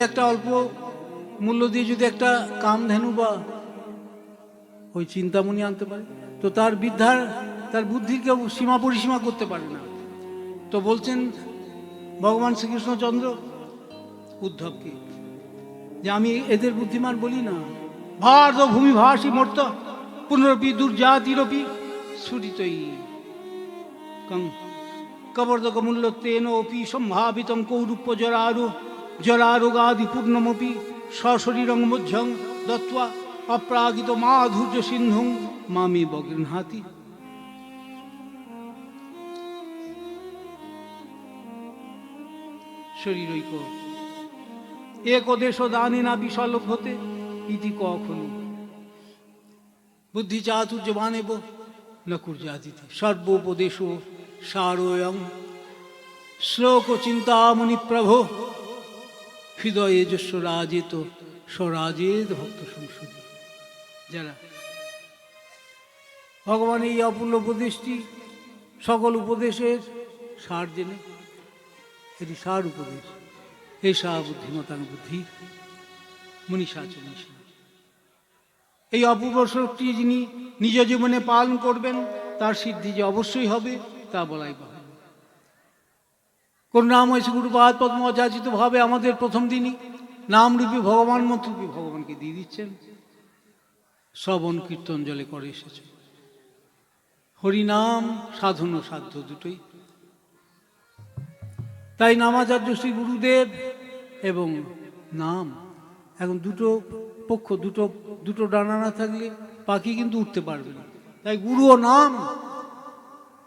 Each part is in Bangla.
একটা অল্প মূল্য দিয়ে যদি একটা কামধেনু বা ওই চিন্তামণি আনতে পারে, তো তার বিদ্যার তার বুদ্ধির কেউ সীমা পরিসীমা করতে পারে না। তো বলছেন ভগবান শ্রীকৃষ্ণচন্দ্র উদ্ধবকে যে আমি এদের বুদ্ধিমান বলি না। ভারত ভূমি ভাসি মর্ত পুনরপি দুর্জাতিরপি স্ফুটিতই কবর্দকমূল্য তেন অপি সম্ভাবিতং কৌরূপ্য জরারোগাদি পূর্ণমপি সশরীরং মধ্যং দত্ত্বা অপ্রাগিত মাধুর্য সিন্ধুং মামি বগৃহাতি। শরীরৈক একদেশ দানে না বিশলভ্যতে ইতি কখনো বুদ্ধি চাতুর্যবানেব ন কুর্যাদিতে সর্বোপদেশ সারোয়ং শ্লোক চিন্তামণি প্রভো হৃদয়ে যস্য রাজেত স্বরাজেত ভক্ত সংসদী। যারা ভগবান এই অপূর্ণ উপদেশটি সকল উপদেশের সার জেনে, এটি সার উপদেশ, এই সা বুদ্ধিমতাং বুদ্ধি মনীষা চ মনীষা। এই অপূর্ব শক্তি যিনি নিজ জীবনে পালন করবেন তার সিদ্ধি যে অবশ্যই হবে তা বলাই বাহুল্য। করুণাময় শ্রী গুরুপাদ পদ্ম অযাচিত ভাবে আমাদের প্রথম দিনই নামরূপী ভগবান মন্ত্রূপী ভগবানকে দিয়ে দিচ্ছেন। শ্রবণ কীর্তন জলে করে এসেছে। হরিনাম সাধন ও সাধ্য দুটোই। তাই নামাচার্য শ্রী গুরুদেব এবং নাম এখন দুটো পক্ষ, দুটো ডানা না থাকলে পাখি কিন্তু উঠতে পারবে না। তাই গুরু ও নাম,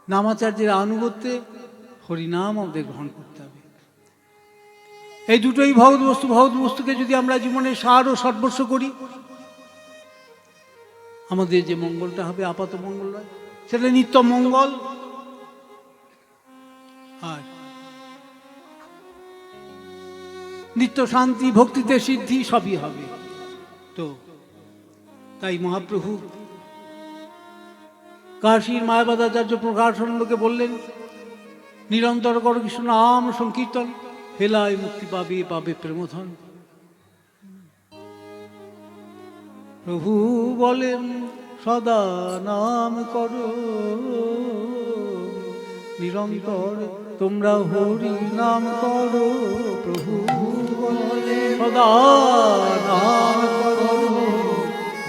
নামাচার্যের আনুগত্যে হরিনাম আমাদের গ্রহণ করতে হবে। এই দুটোই ভগৎ বস্তু। ভগৎ বস্তুকে যদি আমরা জীবনে সার ও সর্বস্ব করি, আমাদের যে মঙ্গলটা হবে আপাত মঙ্গল নয়, সেটা নিত্য মঙ্গল। আর নিত্য শান্তি, ভক্তিতে সিদ্ধি সবই হবে। তো তাই মহাপ্রভু কাশীর মায়াবাদাচার্য প্রকাশানন্দকে বললেন, নিরন্তর কর কৃষ্ণ নাম সংকীর্তন, হেলায় মুক্তি পাবে, পাবে প্রেমধন। প্রভু বলেন সদা নাম করো, নিরন্তর তোমরা হরি নাম করো। প্রভু বলে সদা নাম করো,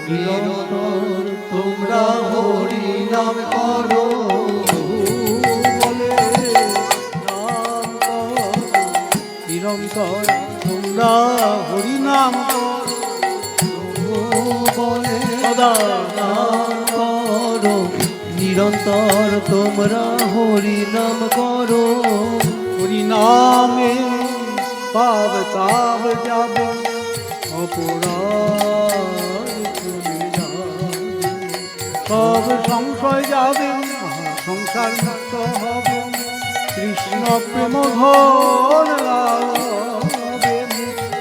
নিরন্তর তোমরা হরি নাম করো। বলে নাম করো, নিরন্তর তোমরা হরি নাম করো। বলে সদা নাম করো, নিরন্তর তোমরা হরি নাম করো। হরি নামে পাব তাব যাবে, অপরাধ চলে যাবে, সব সংশয় যাবে, সংসার মুক্ত হবে, কৃষ্ণ প্রেম ধন লাভে।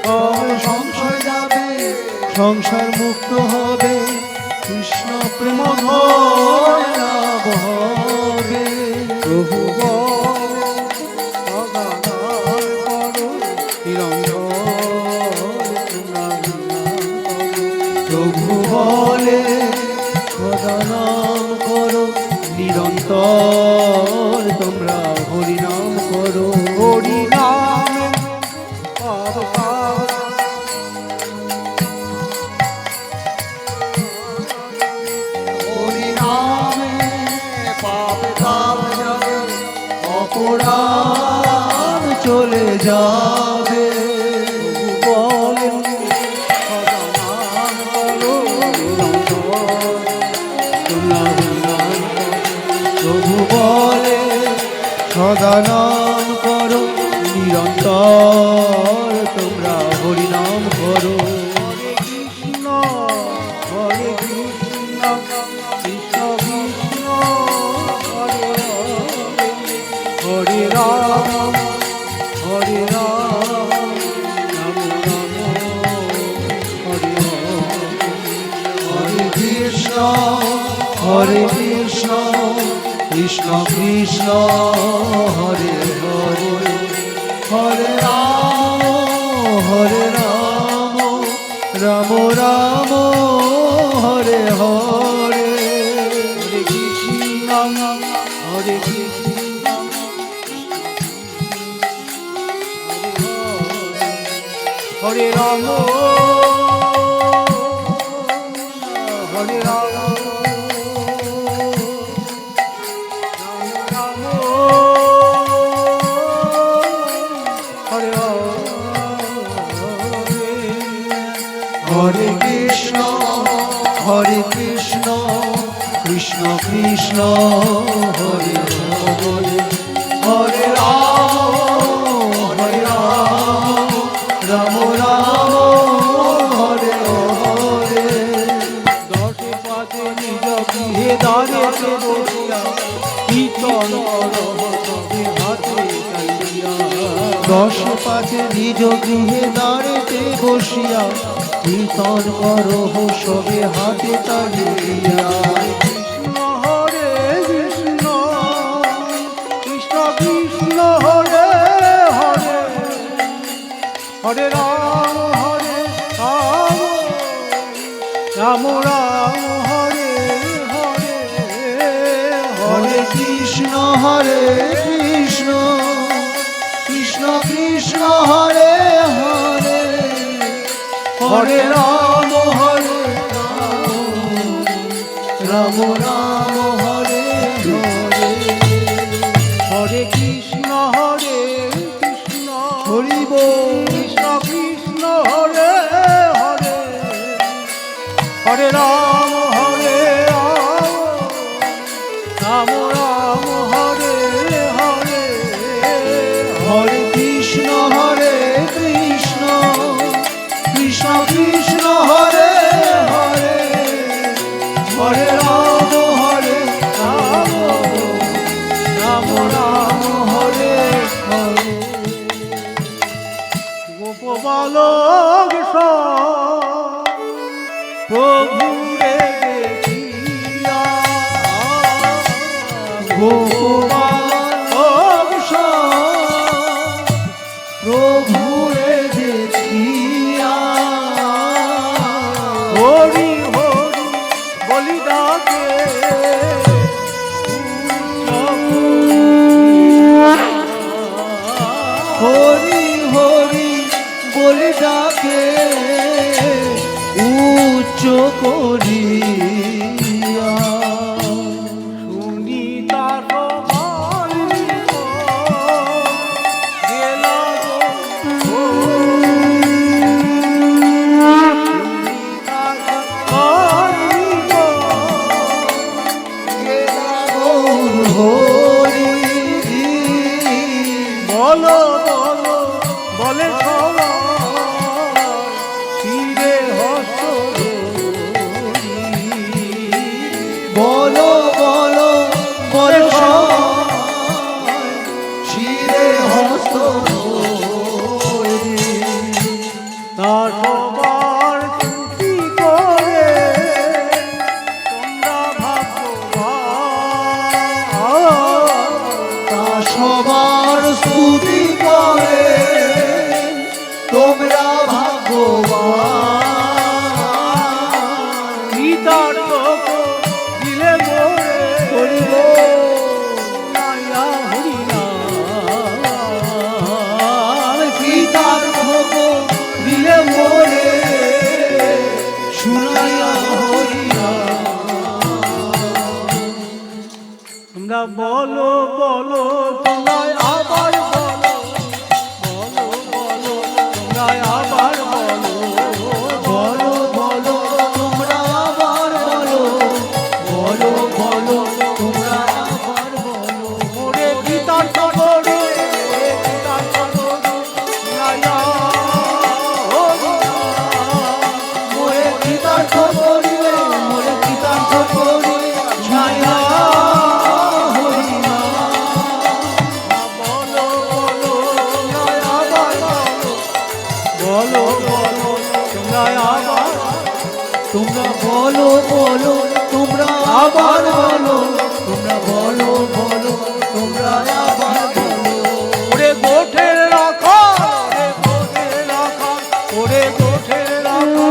সব সংশয় যাবে, সংসার মুক্ত হবে, কৃষ্ণ প্রেম ধন লাভ হবে। প্রভু প্রভু বলে সদা নাম করো, নিরন্তর তোমরা হরি নাম করো। হরি নাম হরি নামে পাপ তাপ যাবে, অপরাধ চলে যাবে। বলেন প্রভু বলে সদা নাম করো, নিরন্তর তোমরা হরি নাম করো। হরে কৃষ্ণ কৃষ্ণ কৃষ্ণ হরে হরে, হরে রাম হরে রাম, রাম রাম হরে হরে। হরে কৃষ্ণ হরে কৃষ্ণ কৃষ্ণ কৃষ্ণ হরে হরে, হরে রাম হরে রাম। রাম রাম হরে হরে, হরে কৃষ্ণ হরে কৃষ্ণ হরে রাম হরে রাম রাম হরে হরে কৃষ্ণ হরে কৃষ্ণ কৃষ্ণ কৃষ্ণ হরে হরে, হরে রাম রাম রাম হরে হরে। দশে পাতে নিজ গৃহে দ্বারেতে বসিয়া কীর্তন করবে হাতে কালিয়া। দশ পাতে নিজ গৃহে দাঁড়েতে বসিয়া কীর্তন করো সবে হাতে তালিয়া। কৃষ্ণ হরে কৃষ্ণ কৃষ্ণ কৃষ্ণ হরে হরে, হরে রাম রাম রাম হরে হরে, হরে কৃষ্ণ হরে কৃষ্ণ কৃষ্ণ কৃষ্ণ হরে হরে, হরে রাম রাম রাম হরে হরে। হরে কৃষ্ণ হরে কৃষ্ণ হরি বল কৃষ্ণ কৃষ্ণ হরে হরে, হরে রাম রাম রাম হরে হরে, হরে কৃষ্ণ হরে কৃষ্ণ কৃষ্ণ কৃষ্ণ হরে হরে, হরে রাম রাম রাম রাম হরে হরে। গোপবালক প্রভু রে দেখিয়া, গোপালক প্রভু রে দেখিয়া, হরি হরি বলি ডাকে হরি হরি বলে ডাকে উচ্চ করিয়া। শুনি তার বাণী গেলা গো, শুনি তার বাণী গেলা গৌর হরি, বলো বলো বলে সবাই ফিরে হস্ত ধরি। বলো বলো বলো শিরে হস্ত ধরি। তা সবার ছুটি করে তোমরা ভাগ্যবান, তা সবার স্তুতি করে তোমরা ভাগ্যবান। গীতার লোক দিলে মোরে হরিব নাইয়া হরিনাম, গীতার ভোগ দিলে মোরে শুনাইয়া হরিয়া। তোমরা বলো বলো তোমরা আবার বলো, বলো বলো তোমরা আবার বলো, বলো বলো তোমরা আবার বলো, বলো বলো তোমরা আবার বলো। মোরে গীতার খবরে গীতার খবরে নাইয়া হরিনাম, মোরে কৃতার্থ করিলে মোরে কৃতার্থ করিলে ছায়া হরিনাম। বলো বলো তোমরা আবার বলো, বলো বলো তোমরা আবার, তোমরা বলো বলো তোমরা আবার বলো, তোমরা বলো বলো তোমরা আবার বলো। ওরে গোঠের রাখা, ওরে গোঠের রাখা, ওরে গোঠের রাখা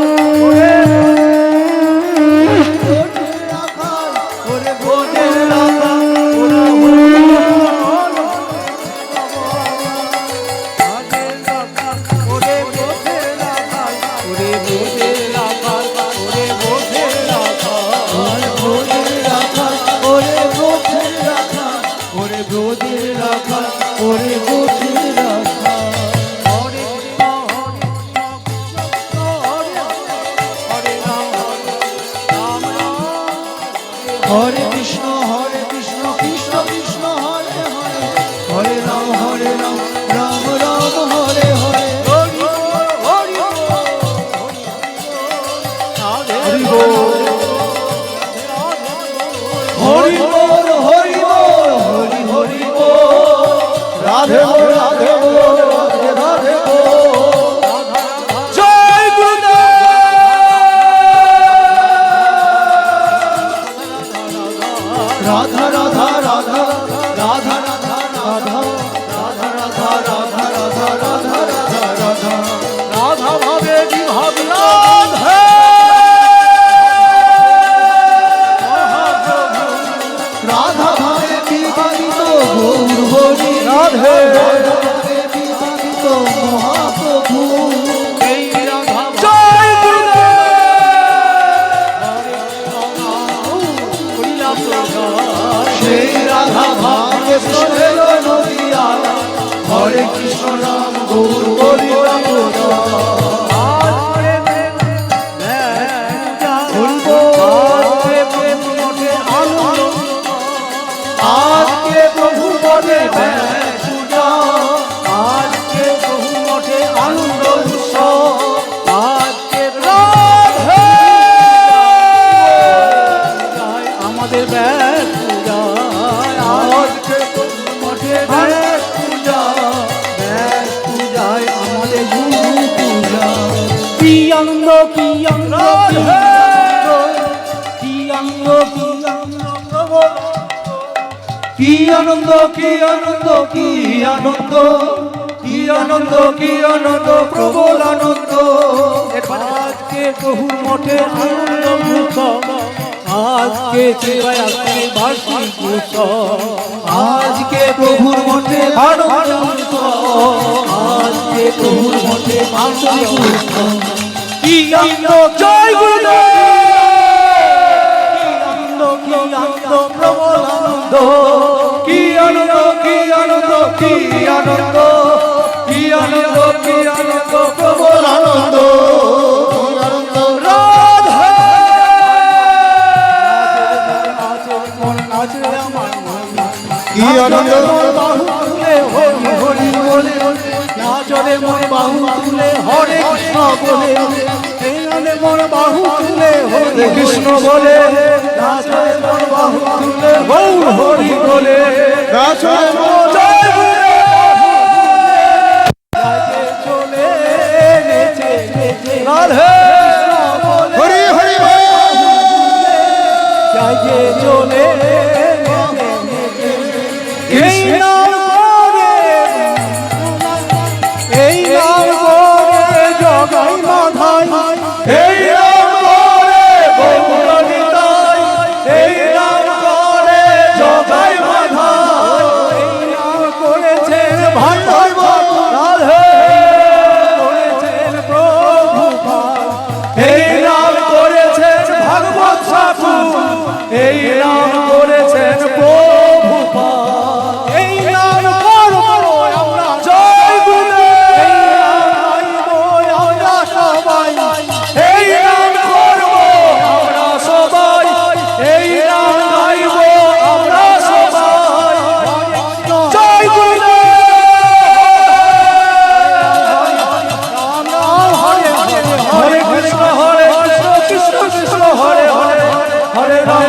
হরে কৃষ্ণ কৃষ্ণ কৃষ্ণ হরে হরে, হরে রাম রাম রাম হরে হরে। হরি বল। হরি বল হরি বল হরি হরি বল, রাধে বল রাধে বল রাধে রাধে বল। জয় গুরুদেব। রাধা রাধা রাধা রাধা রাধা রাধা রাধা রাধা রাধা রাধা রাধা রাধা রাধা, রাধা ভাবে বিভাব রাধে। রাধা ভাবে বিবাহিত গৌর হরি, রাধে। রাধা ভাবে বিবাহিত মহাপ্রভু। এই রাধা জয় গুরুদেব। হরিনাম প্রচার। সেই রাধা ভাবে কৃষ্ণের নদিয়া, হরে কৃষ্ণ রাম গৌর হরি রাম আজ প্রেম হরি বল। আজ প্রেম মঠে আনন্দ। আজকে প্রভু বলে পূজা, আজকে বহু মঠে আনন্দ উৎসব। আজকে রাধে পূজায় আমাদের ব্যাস পূজায়। আজকে বহু মঠে ব্যাস পূজা, ব্যাস পূজায় আমাদের গুরু পূজা। কি আনন্দ কি আনন্দ কি আনন্দ কি আনন্দ কি আনন্দ কি আনন্দ কি আনন্দ কি আনন্দ কি আনন্দ প্রবল আনন্দ। আজকে বহু মঠে আনন্দ উৎসব। আজকে সেবায় আজকে বার্ষিক উৎসব। আজকে প্রভুর মঠে আনন্দ উৎসব, আজকে প্রভুর মঠে বার্ষিক উৎসব। কি আনন্দ জয় গুরুদেব। কি আনন্দ কি আনন্দ প্রবল আনন্দ। কি আনন্দ কি আনন্দ কি আনন্দ কি আনন্দ কি আনন্দ প্রবল আনন্দ। রাধে মন নাচে আমার মন। কি আনন্দ বাহু তুলে হরি হরি বলে, নাচরে মন বাহু তুলে হরে কৃষ্ণ বলে। এই নামে মন বাহু তুলে হরে কৃষ্ণ বলে, নাচরে মন বাহু তুলে গৌর হরি বলে। রাসূল জয় গুরুদেব। নাচে চলে নেচে নেচে রাধে কৃষ্ণ বলে। হরি হরি যাইতে চলে এই নাম করে, এই নাম করে জগাই মাধাই, এই নাম করে গৌর নিতাই, এই নাম করে জগাই মাধাই, এই নাম করেছেন ভাণ্ডার রাধে, করেছেন প্রভু এই নাম করেছেন ভাগবত ঠাকুর, এই নাম করেছেন প্রভু এই নাম করবো আমরা জয় গুরুদেব। এই নাম গাইবো আমরা সবাই, এই নাম করব আমরা সবাই, এই নাম গাইব আমরা সবাই। জয় গুরুদেব। রাম রাম হরে হরে হরে কৃষ্ণ কৃষ্ণ কৃষ্ণ হরে হরে, হরে রাম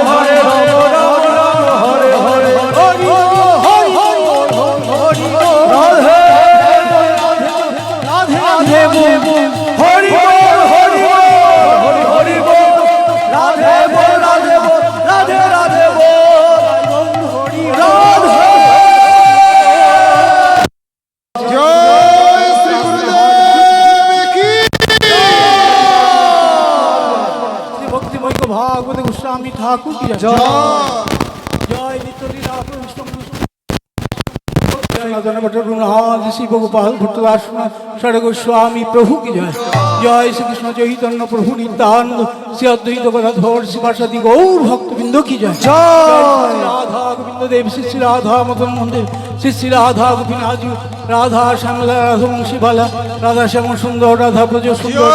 রাম রাম হরে হরে। হরি হরি হরি রাধে রাধে রাধে বল। হরি বল হরি বল হরি হরি বল, রাধে বল রাধে বল রাধে রাধে বল, হরি রাধে। জয় শ্রী গুরুদেব কি শ্রী ভক্তিময় ভাগবত গোস্বামী ঠাকুর কি জয়। জয়। জয় নিত্যলীলা প্রবিষ্ট रघुनाथ शिव गोपाल भट्टदास षड गोस्वामी प्रभु की जय। जय श्री कृष्ण चैतन्य प्रभु नित्यानंद श्री अद्वैत गदाधर शिवासादि गौर भक्तबिंदु की जय। जय राधा गोविंद देव श्री श्री राधा मदन मोहन श्री श्री राधा गोपीनाथ जी, राधा श्यामला राधा वंशी बाला, राधा श्याम सुंदर, राधा ब्रज सुंदर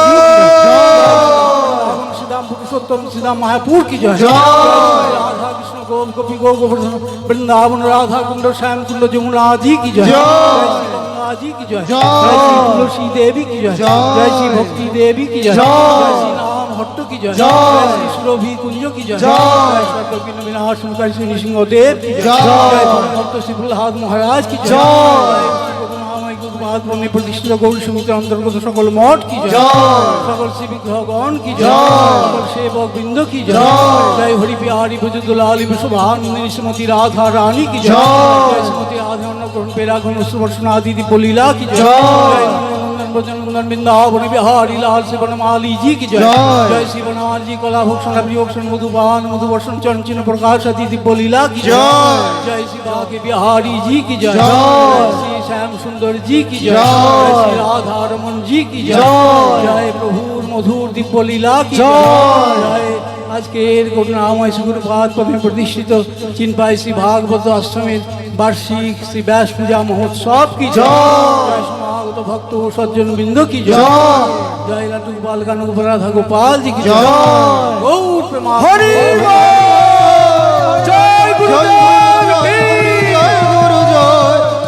श्रीदाम पुरुषोत्तम श्रीदाम मायापुर की जय। राधा गोप गोपी गो गोवर्धन वृंदावन राधा कुंड श्याम कुंड जमुना जी की जय, जय। जय श्री गंगा जी की जय, जय। जय श्री तुलसी देवी की जय, जय। जय श्री भक्ति देवी की जय, जय। जय श्री नाम हट्ट की जय, जय। जय श्री सुरभि कुंज की जय, जय। जय श्री कपिल विनाशनकारी श्री नृसिंह देव की जय, जय। जय भक्त श्री प्रहलाद महाराज की जय, जय। महात्मा प्रतिष्ठित गौर समिति अंतर्गत सकल मठ की जय, जय। सकल श्री विग्रहगण की जय, जय। सकल सेवक बिंद की जय, जय। जय हरि बिहारी भजदुलाली विश्वभानुनी श्रीमती राधा रानी की जय, जय। जय श्रीमती राधा अन्नपूर्ण पेरागन सुवर्षनादि दीपोलीला की जय, जय। जय नंदन भजन नंदन वृंदावन बिहारी लाल से बनमाली जी की जय, जय। जय श्री बनमाली जी कला भूषण अभियोक्षण मधुबान मधुवर्षण चरण चिन्ह प्रकाश अति दीपोलीला की जय, जय। जय श्री बाके बिहारी जी की जय, जय। जय श्री श्याम सुंदर जी की जय, जय। जय श्री राधा रमन जी की जय, जय। जय प्रभुर मधुर दीपोलीला की जय। जय। আজকের করুণাময় সুগুরুপাদ পদে প্রতিষ্ঠিত চিন্পাই শ্রী ভাগবত আশ্রমের বার্ষিক শ্রী ব্যাস পূজা মহোৎসব কি জয়, জয় সমাগত ভক্ত ও সজ্জন বৃন্দ কি জয়, জয় লাটু গোপাল কানু গোপাল রাধা গোপাল জি কি জয়, গৌর প্রেমা হরি জয় গুরুদেব কি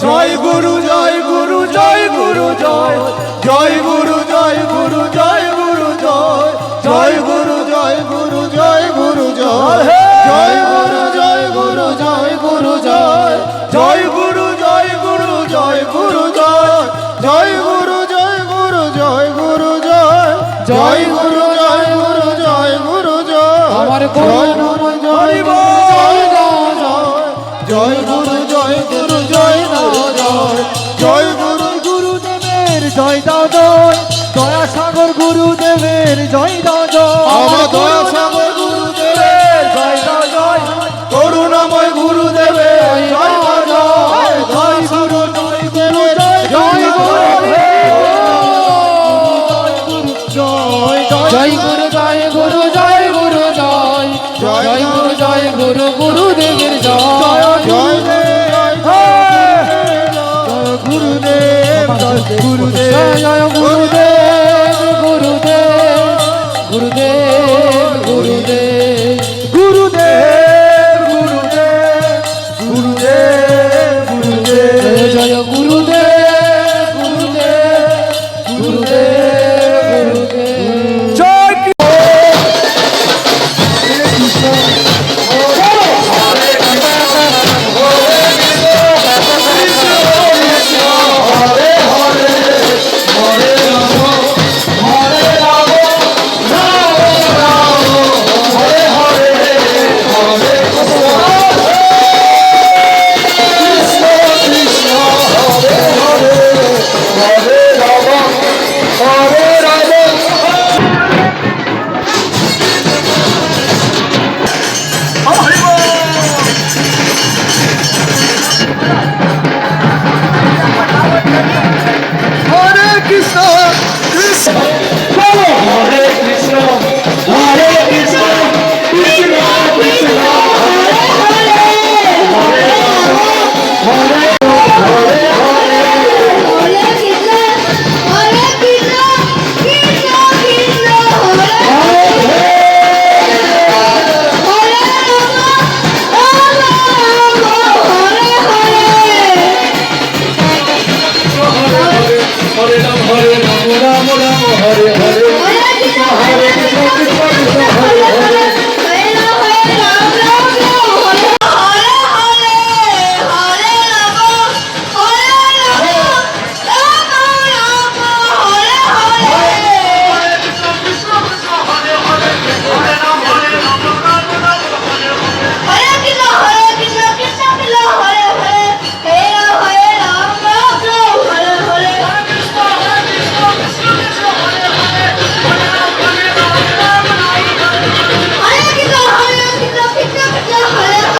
জয় গুরু জয় গুরু জয় গুরু জয় জয় গুরু জয় গুরু জয় গুরু জয় জয় গুরু জয় গুরু জয় গুরু জয় জয় গুরু জয় গুরু জয় গুরু জয় জয় গুরু জয় গুরু জয় গুরু জয় জয় গুরু জয় গুরু জয় গুরু জয় জয় গুরু জয় গুরু জয় গুরু জয় আমার গুরু জয় জয় জয় গুরু জয় গুরু জয় জয় জয় গুরু গুরুদেবের জয় দাও জয় দয়া সাগর গুরুদেবের জয় দাও জয় আমার দয়া সাগর গুরুদেবের জয় দাও জয় করুণাময় গুরুদেবের জয় দাও জয় জয় গুরু জয় গুরু জয় জয় গুরু জয় গুরু জয় গুরু জয় জয় গুরু জয় গুরু গুরুদেবের জয় জয় গুরুদেব গুরুদেব জয় গুরু